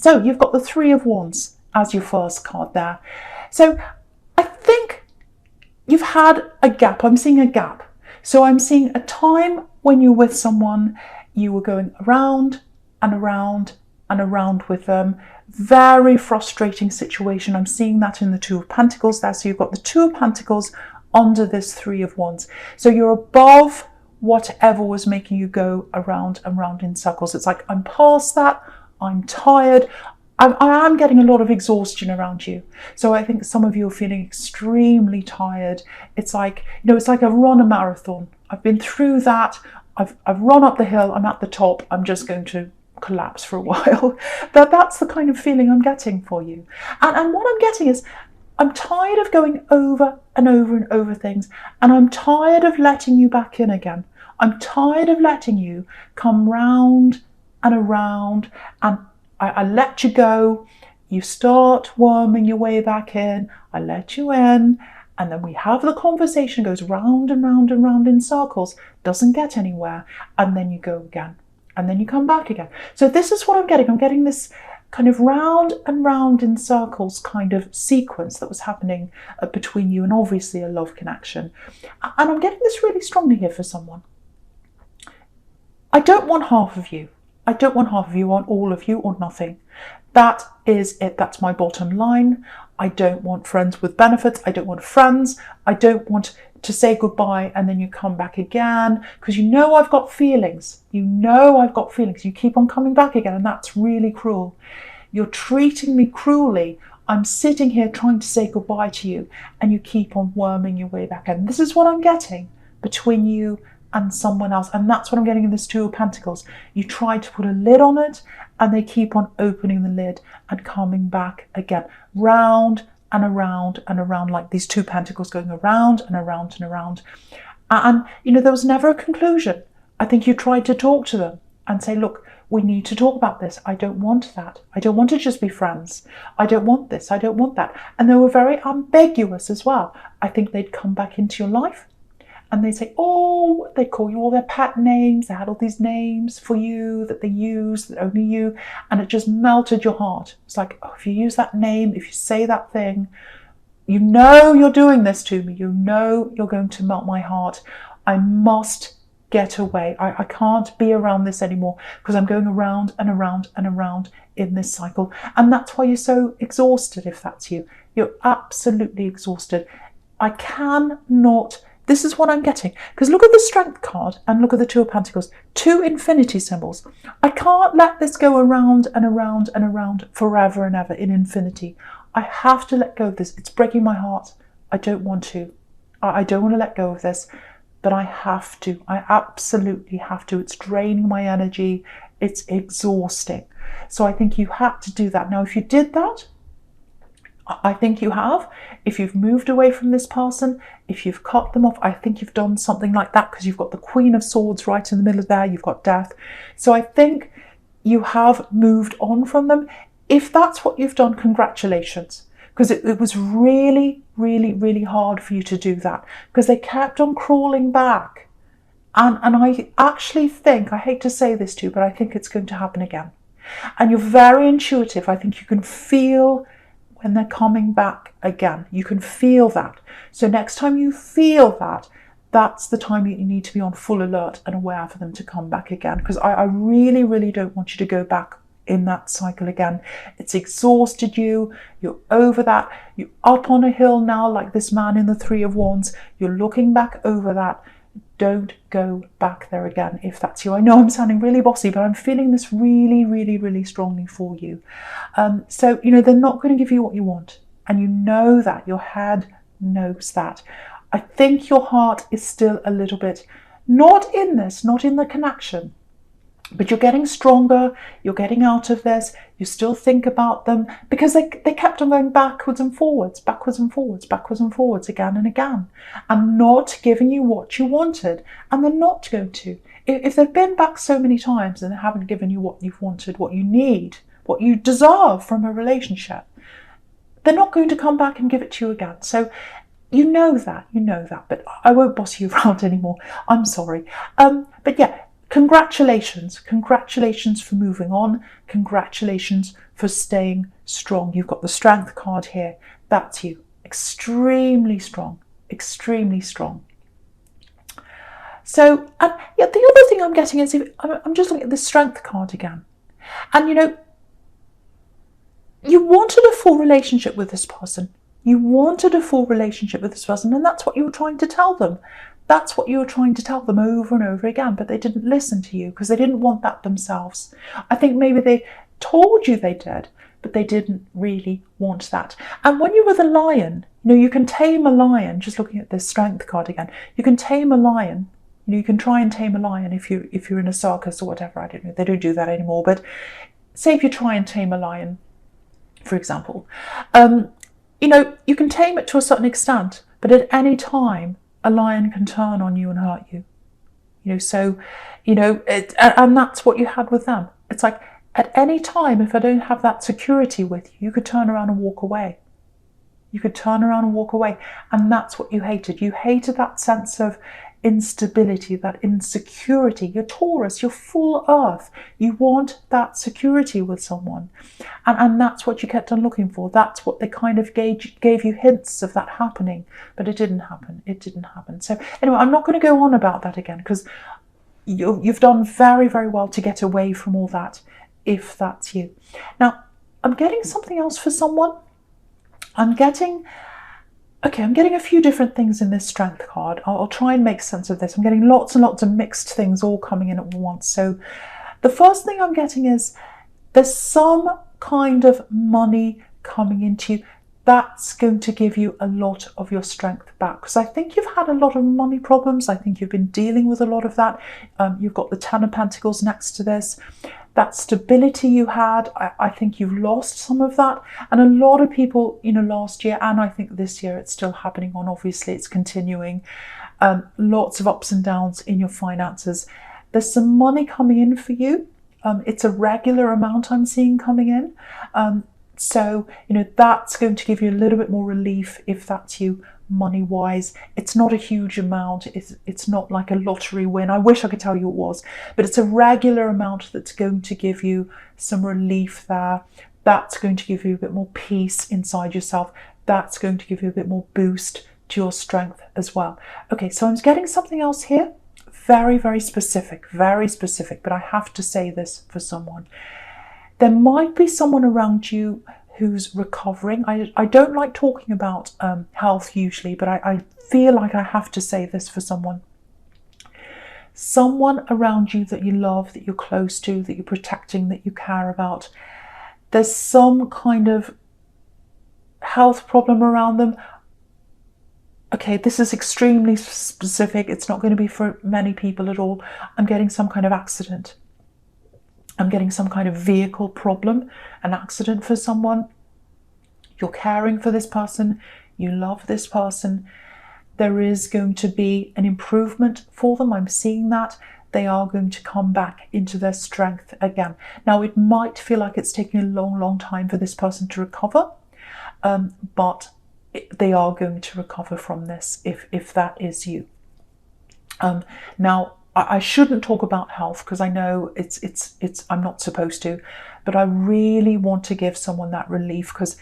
So you've got the Three of Wands as your first card there. So I think you've had a gap. I'm seeing a gap. So I'm seeing a time when you're with someone, you were going around and around and around with them. Very frustrating situation. I'm seeing that in the Two of Pentacles there. So you've got the Two of Pentacles under this Three of Wands. So you're above whatever was making you go around and round in circles. It's like, I'm past that. I'm tired. I am getting a lot of exhaustion around you. So I think some of you are feeling extremely tired. It's like, it's like I've run a marathon. I've been through that. I've run up the hill. I'm at the top. I'm just going to collapse for a while. That's the kind of feeling I'm getting for you. And what I'm getting is, I'm tired of going over and over and over things. And I'm tired of letting you back in again. I'm tired of letting you come round and around, and I let you go, you start worming your way back in, I let you in, and then we have the conversation, goes round and round and round in circles, doesn't get anywhere, and then you go again, and then you come back again. So this is what I'm getting. I'm getting this kind of round and round in circles kind of sequence that was happening between you, and obviously a love connection. And I'm getting this really strongly here for someone. I don't want half of you. I don't want half of you. I want all of you or nothing. That is it. That's my bottom line. I don't want friends with benefits. I don't want friends. I don't want to say goodbye and then you come back again, because I've got feelings. I've got feelings. You keep on coming back again, and that's really cruel. You're treating me cruelly. I'm sitting here trying to say goodbye to you, and you keep on worming your way back. And this is what I'm getting between you and someone else. And that's what I'm getting in this Two of Pentacles. You try to put a lid on it, and they keep on opening the lid and coming back again, round and around and around, like these Two Pentacles going around and around and around. And there was never a conclusion. I think you tried to talk to them and say, look, we need to talk about this. I don't want that. I don't want to just be friends. I don't want this. I don't want that. And they were very ambiguous as well. I think they'd come back into your life, and they say, oh, they call you all their pet names. They had all these names for you that they used, that only you, and it just melted your heart. It's like, oh, if you use that name, if you say that thing, you're doing this to me. You're going to melt my heart. I must get away. I can't be around this anymore, because I'm going around and around and around in this cycle. And that's why you're so exhausted, if that's you. You're absolutely exhausted. I cannot... This is what I'm getting. Because look at the Strength card and look at the Two of Pentacles. Two infinity symbols. I can't let this go around and around and around forever and ever in infinity. I have to let go of this. It's breaking my heart. I don't want to. I don't want to let go of this. But I have to. I absolutely have to. It's draining my energy. It's exhausting. So I think you had to do that. Now, if you did that, I think you have. If you've moved away from this person, if you've cut them off, I think you've done something like that, because you've got the Queen of Swords right in the middle of there. You've got Death. So I think you have moved on from them. If that's what you've done, congratulations. Because it was really, really, really hard for you to do that, because they kept on crawling back. And I actually think, I hate to say this to you, but I think it's going to happen again. And you're very intuitive. I think you can feel when they're coming back again. You can feel that. So next time you feel that, that's the time you need to be on full alert and aware for them to come back again. Because I really, really don't want you to go back in that cycle again. It's exhausted you. You're over that. You're up on a hill now, like this man in the Three of Wands. You're looking back over that. Don't go back there again if that's you. I know I'm sounding really bossy, but I'm feeling this really, really, really strongly for you. So, they're not going to give you what you want. And you know that. Your head knows that. I think your heart is still a little bit not in this, not in the connection. But you're getting stronger, you're getting out of this, you still think about them, because they kept on going backwards and forwards, backwards and forwards, backwards and forwards again and again, and not giving you what you wanted. And they're not going to. If they've been back so many times and they haven't given you what you've wanted, what you need, what you deserve from a relationship, they're not going to come back and give it to you again. So you know that, but I won't boss you around anymore. I'm sorry. But yeah, congratulations. Congratulations for moving on. Congratulations for staying strong. You've got the Strength card here. That's you. Extremely strong. Extremely strong. So, and yeah, the other thing I'm getting is, I'm just looking at the Strength card again. And you know, you wanted a full relationship with this person. You wanted a full relationship with this person, and that's what you were trying to tell them. That's what you were trying to tell them over and over again, but they didn't listen to you because they didn't want that themselves. I think maybe they told you they did, but they didn't really want that. And when you're with a lion, you know, you can tame a lion, just looking at this Strength card again, you can tame a lion. You know, you can try and tame a lion if you're in a circus or whatever. I don't know, they don't do that anymore, but say if you try and tame a lion, for example, you know, you can tame it to a certain extent, but at any time, a lion can turn on you and hurt you. You know, so, you know, and that's what you had with them. It's like, at any time, if I don't have that security with you, you could turn around and walk away. You could turn around and walk away. And that's what you hated. You hated that sense of instability, that insecurity. You're Taurus, you're full earth. You want that security with someone. And that's what you kept on looking for. That's what they kind of gave you hints of that happening. But it didn't happen. It didn't happen. So anyway, I'm not going to go on about that again because you've done very, very well to get away from all that, if that's you. Now, I'm getting something else for someone. I'm getting a few different things in this Strength card. I'll try and make sense of this. I'm getting lots and lots of mixed things all coming in at once. So the first thing I'm getting is there's some kind of money coming into you that's going to give you a lot of your strength back. Because I think you've had a lot of money problems. I think you've been dealing with a lot of that. You've got the Ten of Pentacles next to this. That stability you had, I think you've lost some of that. And a lot of people, you know, last year, and I think this year, it's still happening on, obviously, it's continuing. Lots of ups and downs in your finances. There's some money coming in for you. It's a regular amount I'm seeing coming in. So, you know, that's going to give you a little bit more relief if that's you money-wise. It's not a huge amount. It's not like a lottery win. I wish I could tell you it was, but it's a regular amount that's going to give you some relief there. That's going to give you a bit more peace inside yourself. That's going to give you a bit more boost to your strength as well. Okay, so I'm getting something else here. Very, very specific, but I have to say this for someone. There might be someone around you who's recovering. I don't like talking about health usually, but I feel like I have to say this for someone. Someone around you that you love, that you're close to, that you're protecting, that you care about. There's some kind of health problem around them. Okay, this is extremely specific. It's not going to be for many people at all. I'm getting some kind of accident. I'm getting some kind of vehicle problem, an accident for someone. You're caring for this person. You love this person. There is going to be an improvement for them. I'm seeing that. They are going to come back into their strength again. Now, it might feel like it's taking a long, long time for this person to recover, but they are going to recover from this if that is you. Now, I shouldn't talk about health because I know it's I'm not supposed to, but I really want to give someone that relief because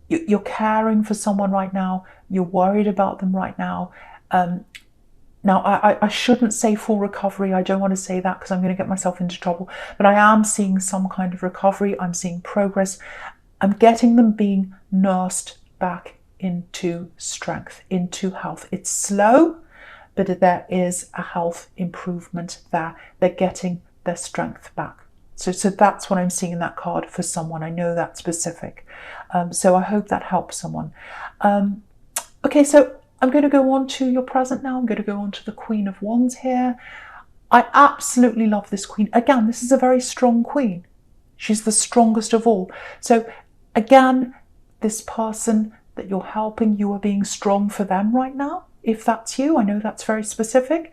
you're caring for someone right now. You're worried about them right now. Now, I shouldn't say full recovery. I don't want to say that because I'm going to get myself into trouble. But I am seeing some kind of recovery. I'm seeing progress. I'm getting them being nursed back into strength, into health. It's slow, but there is a health improvement there. They're getting their strength back. So that's what I'm seeing in that card for someone. I know that's specific. So I hope that helps someone. Okay, so I'm going to go on to your present now. I'm going to go on to the Queen of Wands here. I absolutely love this queen. Again, this is a very strong queen. She's the strongest of all. So again, this person that you're helping, you are being strong for them right now. If that's you, I know that's very specific.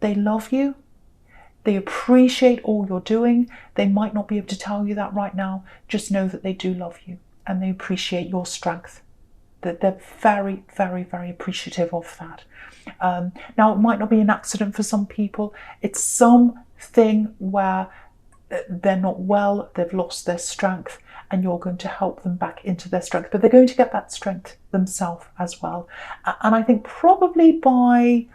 They love you. They appreciate all you're doing. They might not be able to tell you that right now. Just know that they do love you and they appreciate your strength. That they're very, very, very appreciative of that. Now, it might not be an accident for some people. It's something thing where they're not well, they've lost their strength, and you're going to help them back into their strength. But they're going to get that strength themselves as well. And I think probably by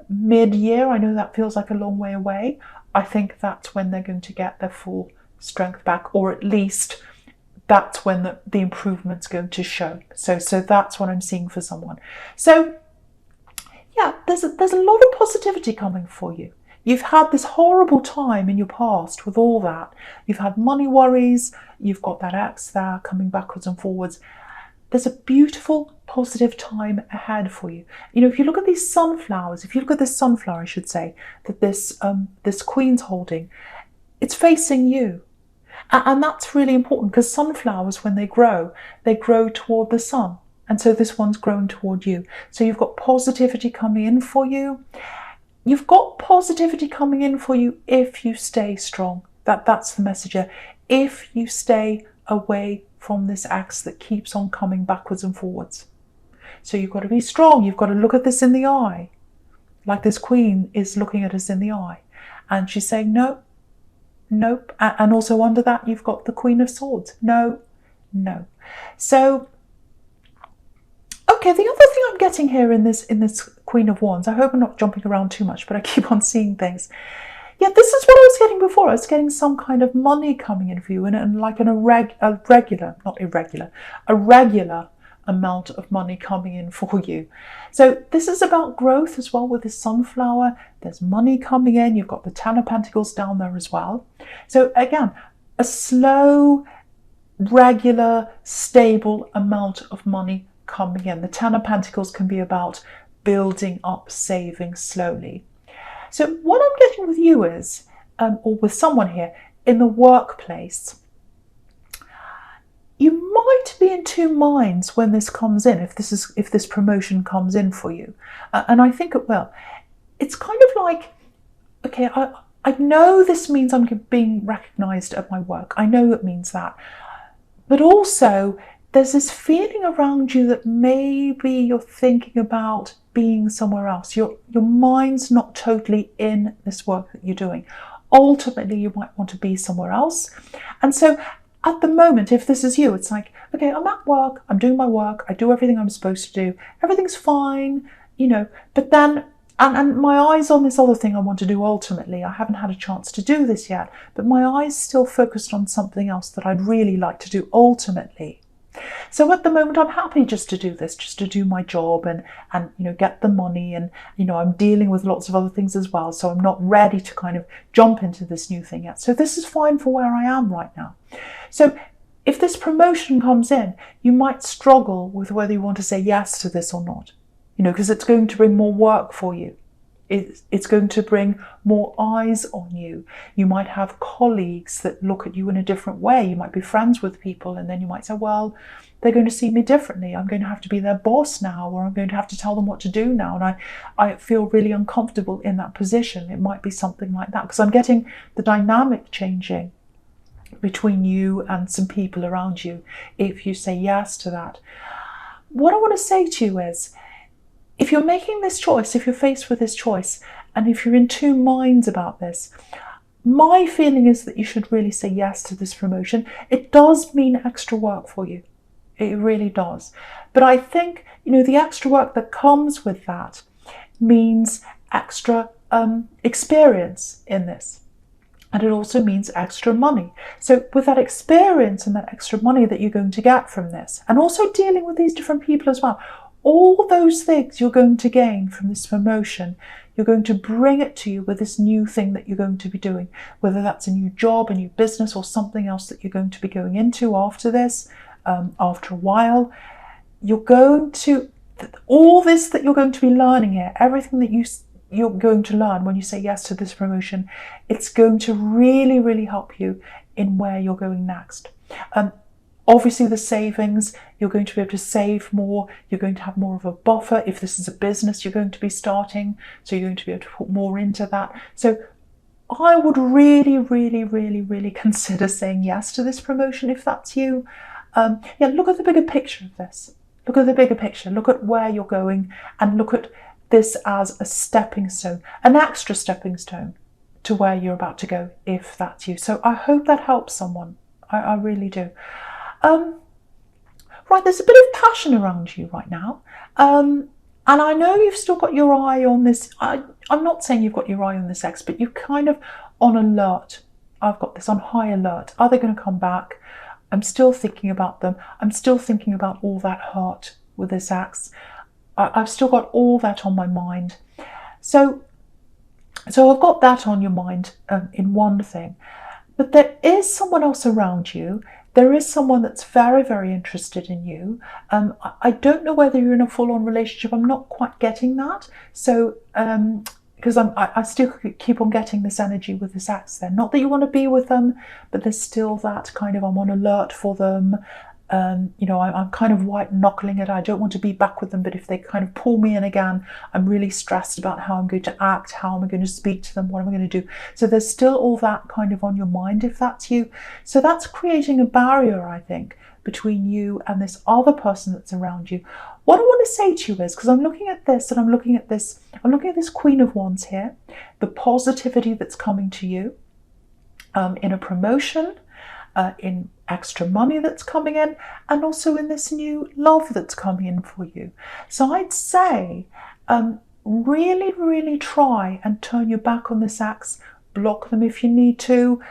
mid-year, I know that feels like a long way away, I think that's when they're going to get their full strength back, or at least that's when the improvement's going to show. So that's what I'm seeing for someone. So yeah, there's a lot of positivity coming for you. You've had this horrible time in your past with all that. You've had money worries, you've got that ex there coming backwards and forwards. There's a beautiful, positive time ahead for you. You know, if you look at these sunflowers, if you look at this sunflower, I should say, that this queen's holding, it's facing you. And that's really important, because sunflowers, when they grow toward the sun. And so this one's grown toward you. So you've got positivity coming in for you. You've got positivity coming in for you if you stay strong. That's the message here. If you stay away from this ex that keeps on coming backwards and forwards. So you've got to be strong. You've got to look at this in the eye. Like this queen is looking at us in the eye. And she's saying, no, nope. And also under that, you've got the Queen of Swords. No, no. So, okay, the other thing I'm getting here in this Queen of Wands, I hope I'm not jumping around too much, but I keep on seeing things. Yeah, this is what I was getting before. I was getting some kind of money coming in for you, and like a regular amount of money coming in for you. So this is about growth as well with this sunflower. There's money coming in. You've got the Ten of Pentacles down there as well. So again, a slow, regular, stable amount of money coming in. The Ten of Pentacles can be about building up, saving slowly. So what I'm getting with you is, or with someone here, in the workplace, you might be in two minds when this comes in, if this promotion comes in for you. And I think it will. It's kind of like, okay, I know this means I'm being recognised at my work. I know it means that. But also, there's this feeling around you that maybe you're thinking about being somewhere else. Your mind's not totally in this work that you're doing. Ultimately, you might want to be somewhere else. And so at the moment, if this is you, it's like, okay, I'm at work, I'm doing my work, I do everything I'm supposed to do, everything's fine, you know, but then, and my eye's on this other thing I want to do ultimately. I haven't had a chance to do this yet, but my eye's still focused on something else that I'd really like to do ultimately. So at the moment, I'm happy just to do this, just to do my job and you know, get the money, and you know, I'm dealing with lots of other things as well, so I'm not ready to kind of jump into this new thing yet. So this is fine for where I am right now. So if this promotion comes in, you might struggle with whether you want to say yes to this or not, you know, because it's going to bring more work for you. It's going to bring more eyes on you. You might have colleagues that look at you in a different way. You might be friends with people, and then you might say, well, they're going to see me differently. I'm going to have to be their boss now, or I'm going to have to tell them what to do now. And I feel really uncomfortable in that position. It might be something like that, because I'm getting the dynamic changing between you and some people around you if you say yes to that. What I want to say to you is, if you're making this choice, if you're faced with this choice, and if you're in two minds about this, my feeling is that you should really say yes to this promotion. It does mean extra work for you. It really does. But I think, you know, the extra work that comes with that means extra experience in this. And it also means extra money. So with that experience and that extra money that you're going to get from this, and also dealing with these different people as well, all those things you're going to gain from this promotion, you're going to bring it to you with this new thing that you're going to be doing, whether that's a new job, a new business, or something else that you're going to be going into after this, after a while. You're going to, all this that you're going to be learning here, everything that you're going to learn when you say yes to this promotion, it's going to really, really help you in where you're going next. Obviously, the savings, you're going to be able to save more. You're going to have more of a buffer. If this is a business you're going to be starting, so you're going to be able to put more into that. So I would really, really, really, really consider saying yes to this promotion if that's you. Yeah, look at the bigger picture of this. Look at the bigger picture. Look at where you're going, and look at this as a stepping stone, an extra stepping stone to where you're about to go, if that's you. So I hope that helps someone. I really do. Right, there's a bit of passion around you right now. And I know you've still got your eye on this. I'm not saying you've got your eye on this ex, but you're kind of on alert. I've got this on high alert. Are they going to come back? I'm still thinking about them. I'm still thinking about all that hurt with this ex. I've still got all that on my mind. So I've got that on your mind in one thing. But there is someone else around you. There is someone that's very, very interested in you. I don't know whether you're in a full-on relationship. I'm not quite getting that. So, because I still keep on getting this energy with this ex there. Not that you want to be with them, but there's still that kind of, I'm on alert for them. I'm kind of white knuckling it. I don't want to be back with them, but if they kind of pull me in again, I'm really stressed about how I'm going to act, how am I going to speak to them, what am I going to do. So there's still all that kind of on your mind, if that's you. So that's creating a barrier, I think, between you and this other person that's around you. What I want to say to you is, because I'm looking at this and I'm looking at this Queen of Wands here, the positivity that's coming to you in a promotion, in extra money that's coming in, and also in this new love that's coming in for you. So I'd say really, really try and turn your back on this ex, block them if you need to.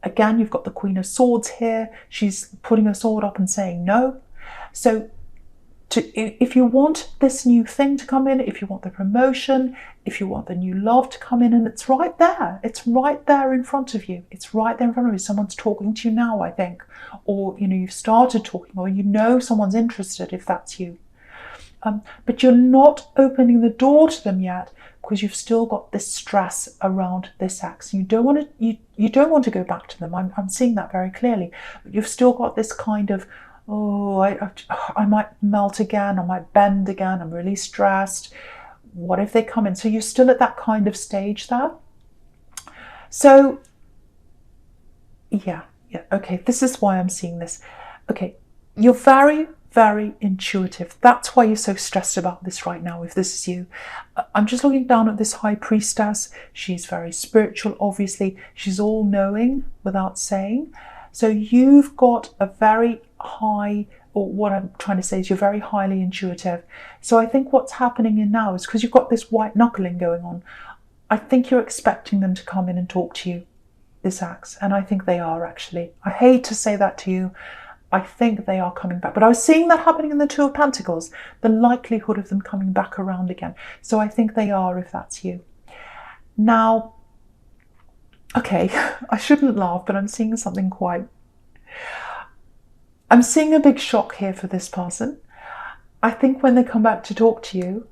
Again, you've got the Queen of Swords here. She's putting her sword up and saying no. So if you want this new thing to come in, if you want the promotion, if you want the new love to come in, and it's right there in front of you. It's right there in front of you. Someone's talking to you now, I think, or you've started talking, or someone's interested, if that's you. But you're not opening the door to them yet because you've still got this stress around this ex. You don't want to go back to them. I'm seeing that very clearly. But you've still got this kind of, I might melt again, I might bend again, I'm really stressed. What if they come in? So you're still at that kind of stage there. So, yeah, okay, this is why I'm seeing this. Okay, you're very, very intuitive. That's why you're so stressed about this right now, if this is you. I'm just looking down at this High Priestess. She's very spiritual, obviously. She's all-knowing without saying. So you've got a very high, or what I'm trying to say is you're very highly intuitive. So I think what's happening in now is because you've got this white knuckling going on, I think you're expecting them to come in and talk to you, this ex. And I think they are, actually. I hate to say that to you. I think they are coming back. But I was seeing that happening in the Two of Pentacles, the likelihood of them coming back around again. So I think they are, if that's you. Now, okay, I shouldn't laugh, but I'm seeing something I'm seeing a big shock here for this person. I think when they come back to talk to you,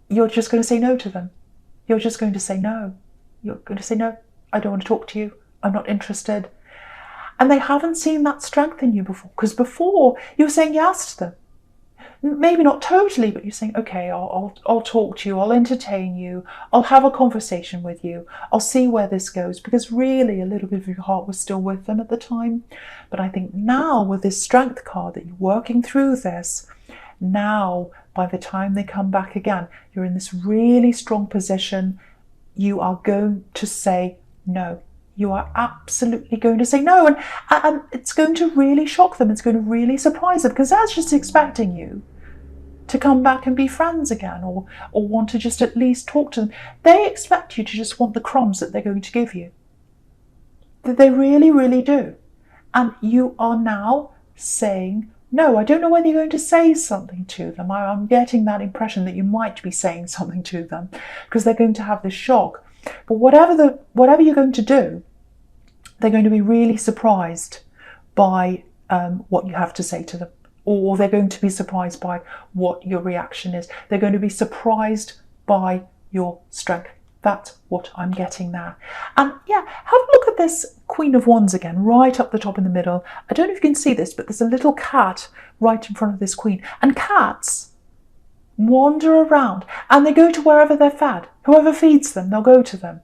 you're just going to say no to them. You're just going to say no. You're going to say, no, I don't want to talk to you. I'm not interested. And they haven't seen that strength in you before. Because before, you were saying yes to them. Maybe not totally, but you're saying, okay, I'll talk to you, I'll entertain you, I'll have a conversation with you, I'll see where this goes, because really a little bit of your heart was still with them at the time. But I think now with this strength card that you're working through this, now by the time they come back again, you're in this really strong position. You are going to say no. You are absolutely going to say no, and it's going to really shock them. It's going to really surprise them, because they're just expecting you to come back and be friends again, or want to just at least talk to them. They expect you to just want the crumbs that they're going to give you. They really, really do. And you are now saying no. I don't know whether you're going to say something to them. I'm getting that impression that you might be saying something to them, because they're going to have this shock. But whatever you're going to do, they're going to be really surprised by what you have to say to them. Or they're going to be surprised by what your reaction is. They're going to be surprised by your strength. That's what I'm getting there. And yeah, have a look at this Queen of Wands again, right up the top in the middle. I don't know if you can see this, but there's a little cat right in front of this queen. And cats wander around and they go to wherever they're fed. Whoever feeds them, they'll go to them.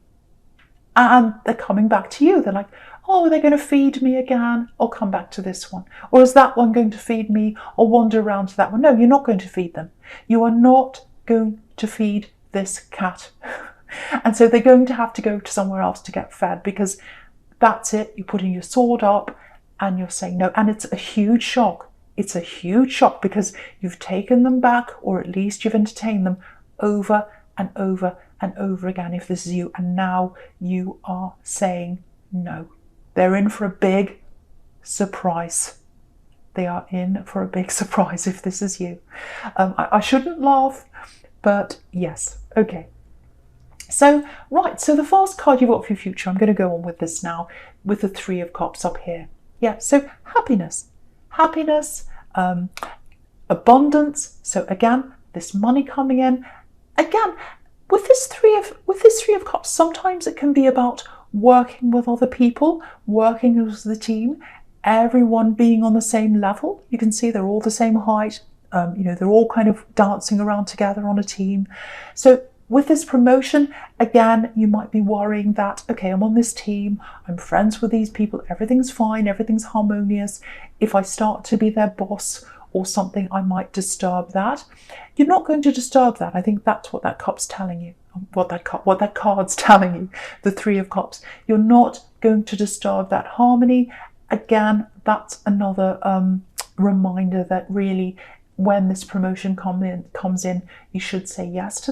And they're coming back to you. They're like, oh, are they going to feed me again? I'll come back to this one. Or is that one going to feed me? I'll wander around to that one. No, you're not going to feed them. You are not going to feed this cat. And so they're going to have to go to somewhere else to get fed, because that's it. You're putting your sword up and you're saying no. And it's a huge shock. It's a huge shock because you've taken them back, or at least you've entertained them over and over and over again, if this is you. And now you are saying no. They're in for a big surprise. They are in for a big surprise if this is you. I shouldn't laugh, but yes. Okay. So, right. So the first card you've got for your future, I'm going to go on with this now, with the Three of Cups up here. Yeah. So happiness. Happiness, abundance. So again, this money coming in. Again, with this three of cups, sometimes it can be about working with other people, working as the team, everyone being on the same level. You can see they're all the same height. They're all kind of dancing around together on a team. So with this promotion, again, you might be worrying that, okay, I'm on this team, I'm friends with these people, everything's fine, everything's harmonious. If I start to be their boss or something, I might disturb that. You're not going to disturb that. I think that's what that cup's telling you, what that card's telling you, the Three of Cups. You're not going to disturb that harmony. Again, that's another reminder that really, when this promotion comes in, you should say yes to